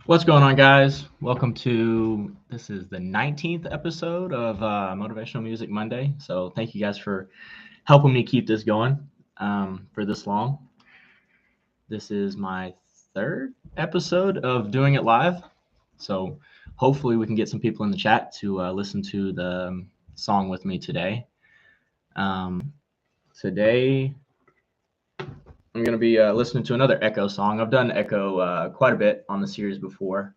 What's going on, guys? Welcome to this is the 19th episode of Motivational Music Monday. So thank you guys for helping me keep this going for this long. This is my third episode of doing it live. So hopefully we can get some people in the chat to listen to the song with me today. Today I'm going to be listening to another Ekoh song. I've done Ekoh quite a bit on the series before.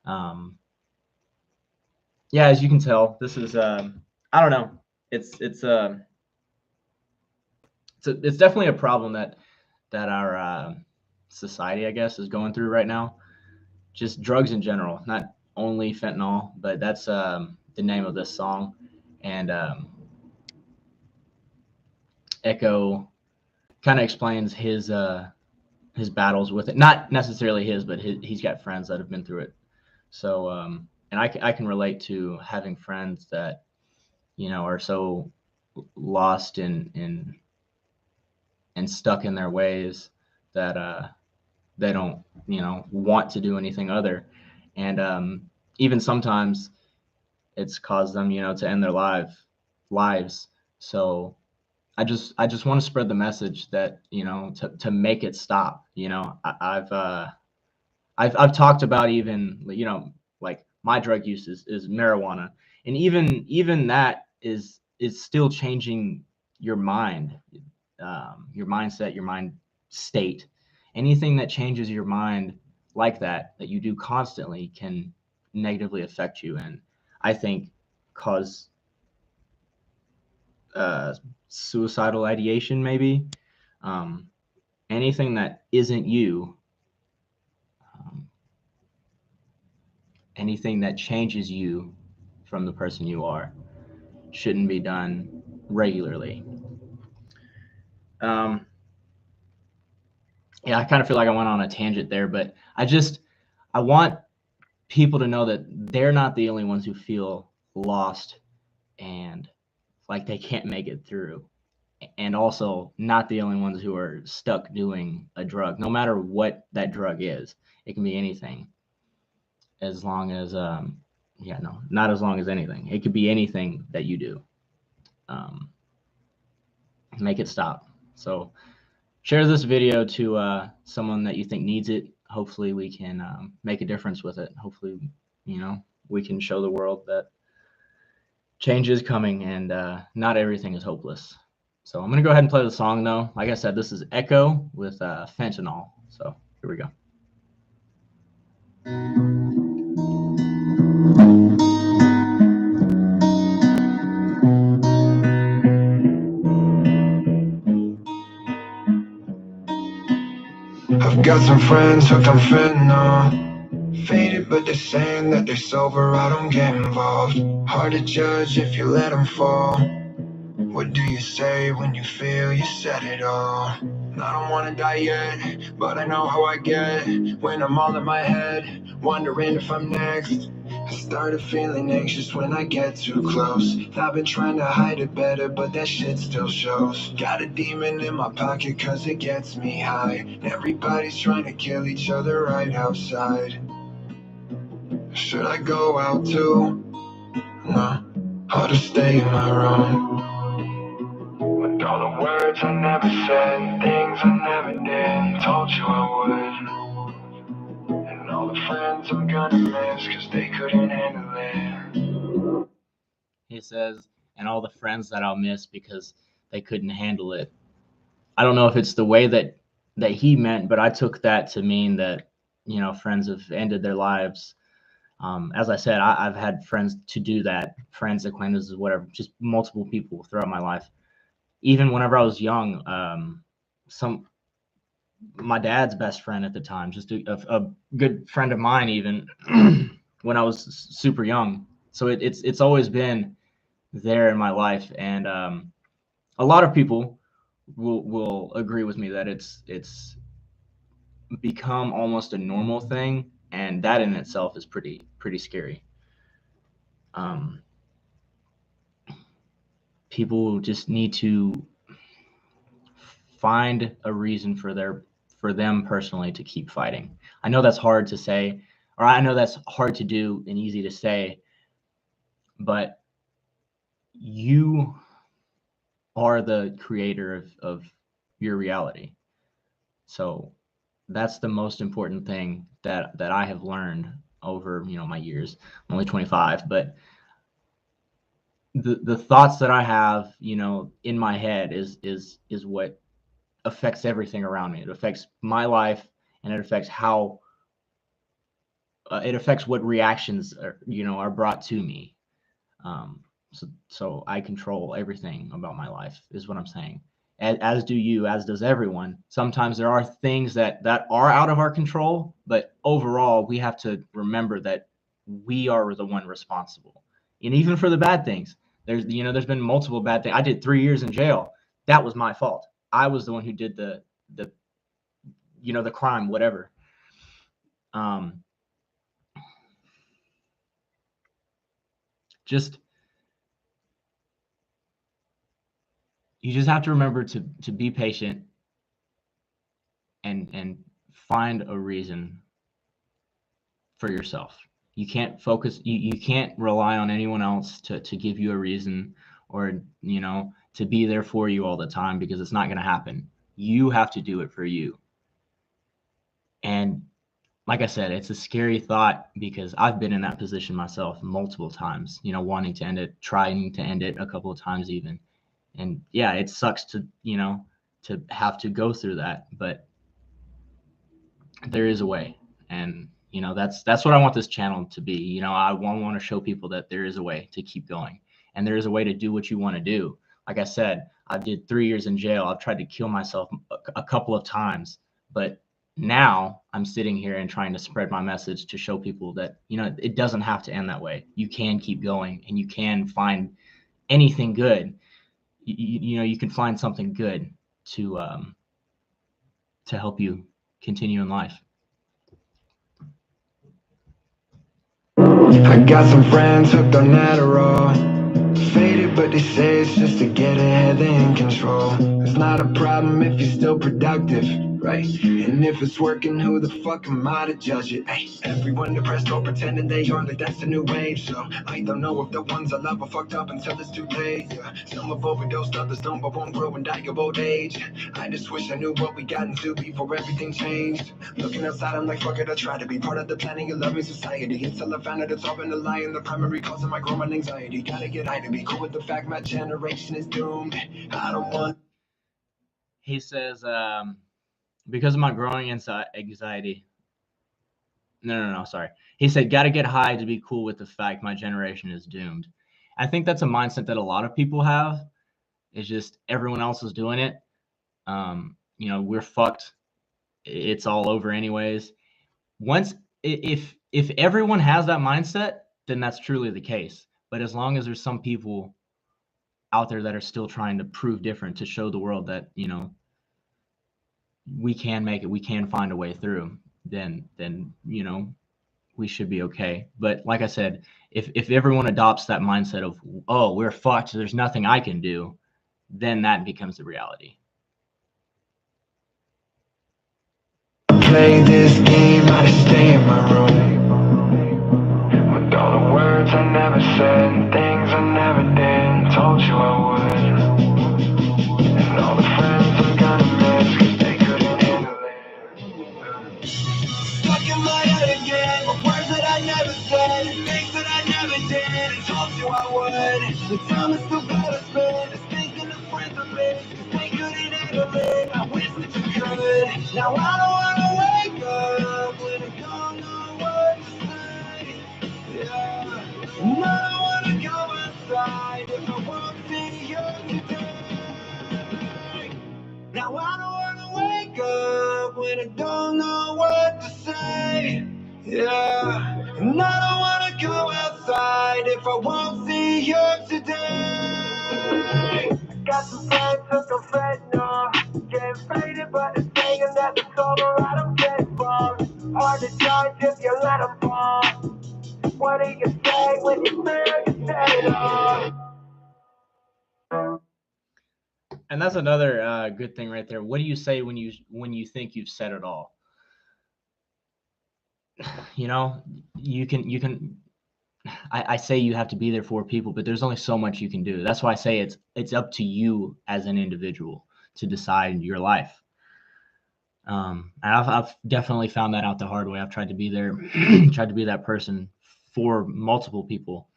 Um, yeah, as you can tell, this is I don't know. It's definitely a problem that our society, I guess, is going through right now. Just drugs in general, not only fentanyl, but that's the name of this song. And Ekoh kind of explains his battles with it. Not necessarily his, but he's got friends that have been through it. So and I can relate to having friends that are so lost in and stuck in their ways that they don't want to do anything other, and even sometimes it's caused them to end their lives. So I just want to spread the message that to make it stop. I've talked about, even like my drug use is marijuana, and even that is still changing your mind, your mindset, your mind state. Anything that changes your mind like that you do constantly can negatively affect you, and I think cause uh, suicidal ideation maybe. Um, Anything that isn't you, um, anything that changes you from the person you are, shouldn't be done regularly. Um, yeah, I kind of feel like I went on a tangent there, but I want people to know that they're not the only ones who feel lost and like they can't make it through, and also not the only ones who are stuck doing a drug, no matter what that drug is. It can be anything, as long as yeah, no, not as long as anything. It could be anything that you do. Um, make it stop. So share this video to someone that you think needs it. Hopefully we can make a difference with it. Hopefully, we can show the world that change is coming, and not everything is hopeless. So I'm going to go ahead and play the song, though. Like I said, this is Ekoh with Fentanyl. So here we go. I've got some friends hooked on fentanyl, faded but they're saying that they're sober, I don't get involved. Hard to judge if you let them fall. What do you say when you feel you said it all? I don't wanna die yet, but I know how I get when I'm all in my head, wondering if I'm next. I started feeling anxious when I get too close. I've been trying to hide it better, but that shit still shows. Got a demon in my pocket cause it gets me high. Everybody's trying to kill each other right outside. Should I go out too? No, I'll just stay in my room. With all the words I never said, things I never did, told you I would. And all the friends I'm gonna miss cause they couldn't handle it. He says, and all the friends that I'll miss because they couldn't handle it. I don't know if it's the way that he meant, but I took that to mean that friends have ended their lives. As I said, I've had friends to do that, friends, acquaintances, whatever, just multiple people throughout my life. Even whenever I was young, some my dad's best friend at the time, just a good friend of mine, even when I was super young. So it's always been there in my life, and a lot of people will agree with me that it's become almost a normal thing, and that in itself is pretty scary. Um, People just need to find a reason for them personally to keep fighting. I know that's hard to say. or I know that's hard to do and easy to say, but you are the creator of your reality. So that's the most important thing that I have learned over, my years. I'm only 25, but the thoughts that I have, in my head is what affects everything around me. It affects my life, and it affects how it affects what reactions are brought to me. So I control everything about my life, is what I'm saying. As do you, as does everyone. Sometimes there are things that are out of our control, but overall, we have to remember that we are the one responsible. And even for the bad things, there's been multiple bad things. I did 3 years in jail. That was my fault. I was the one who did the the crime, whatever. Um, just You just have to remember to be patient and find a reason for yourself. You can't focus, you can't rely on anyone else to give you a reason, or to be there for you all the time, because it's not going to happen. You have to do it for you. And like I said, it's a scary thought, because I've been in that position myself multiple times, wanting to end it, trying to end it a couple of times even. And yeah, it sucks to have to go through that, but there is a way. And that's what I want this channel to be. I want to show people that there is a way to keep going, and there is a way to do what you want to do. Like I said, I did 3 years in jail. I've tried to kill myself a couple of times, but now I'm sitting here and trying to spread my message to show people that it doesn't have to end that way. You can keep going, and you can find anything good. You can find something good to help you continue in life. I got some friends hooked on Adderall, faded, but they say it's just to get ahead, they in control. It's not a problem if you're still productive, right? And if it's working, who the fuck am I to judge it? Ay, everyone depressed or pretending they are, like that's the new wave. So I don't know if the ones I love are fucked up until it's too late. Yeah. Some have overdosed, others don't, but won't grow and die of old age. I just wish I knew what we got into before everything changed. Looking outside, I'm like, fuck it, I try to be part of the planning and loving society. Until I found out it's all been a lie, and the primary cause of my growing anxiety. Gotta get high to be cool with the fact my generation is doomed. I don't want. He says, because of my growing anxiety. No, sorry. He said, got to get high to be cool with the fact my generation is doomed. I think that's a mindset that a lot of people have. It's just everyone else is doing it. We're fucked. It's all over anyways. If everyone has that mindset, then that's truly the case. But as long as there's some people out there that are still trying to prove different, to show the world that we can make it, we can find a way through, then we should be okay. But like I said, if everyone adopts that mindset of, oh, we're fucked, there's nothing I can do, then that becomes the reality. Play this game, I just stay in my room with all the words I never said, things I never did, told you I would. And all the friends I'm gonna miss, cause they couldn't handle it. Stuck in my head again, with words that I never said, things that I never did, and told you I would. The time is so better spent, just thinking of friends I missed, cause they couldn't handle it. I wish that you could. Now I don't wanna wake up when I don't know what to say. Yeah. And I don't wanna go outside if I won't see you today. Now I don't wanna wake up when I don't know what to say. Yeah. And I don't wanna go outside if I won't see you today. I got some friends hooked on fentanyl, getting faded, but they're saying that it's over. I don't get involved. Hard to judge if you let them fall. What do you say when you feel you set it off? And that's another good thing right there. What do you say when you think you've said it all? you know, you can I say you have to be there for people, but there's only so much you can do. That's why I say it's up to you as an individual to decide your life. And I've definitely found that out the hard way. I've tried to be there, tried to be that person for multiple people,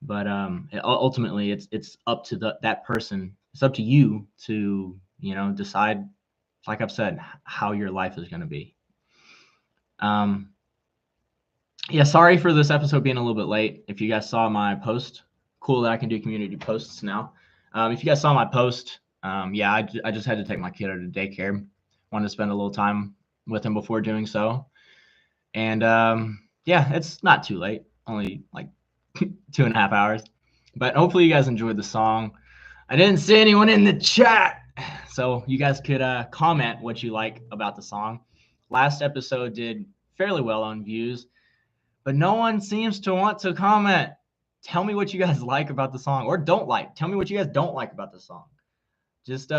but ultimately it's up to that person. It's up to you to, you know, decide, like I've said, how your life is going to be. Yeah, sorry for this episode being a little bit late. If you guys saw my post, cool that I can do community posts now. If you guys saw my post, yeah, I just had to take my kid out of daycare. Wanted to spend a little time with him before doing so. And yeah, it's not too late, only like 2.5 hours. But hopefully you guys enjoyed the song. I didn't see anyone in the chat, so you guys could comment what you like about the song. Last episode did fairly well on views, but no one seems to want to comment. Tell me what you guys like about the song or don't like. Tell me what you guys don't like about the song. Just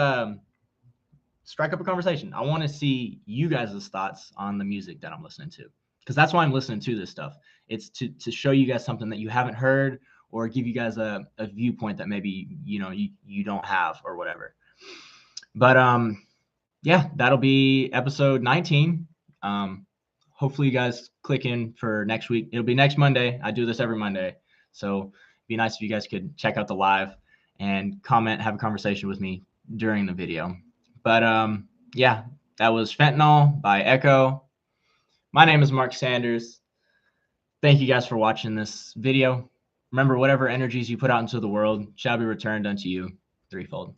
strike up a conversation. I want to see you guys' thoughts on the music that I'm listening to, because that's why I'm listening to this stuff. It's to show you guys something that you haven't heard, or give you guys a viewpoint that maybe you don't have or whatever. But yeah, that'll be episode 19. Hopefully you guys click in for next week. It'll be next Monday. I do this every Monday, so it'd be nice if you guys could check out the live and comment, have a conversation with me during the video. But yeah, that was Fentanyl by Ekoh. My name is Mark Sanders. Thank you guys for watching this video. Remember, whatever energies you put out into the world shall be returned unto you threefold.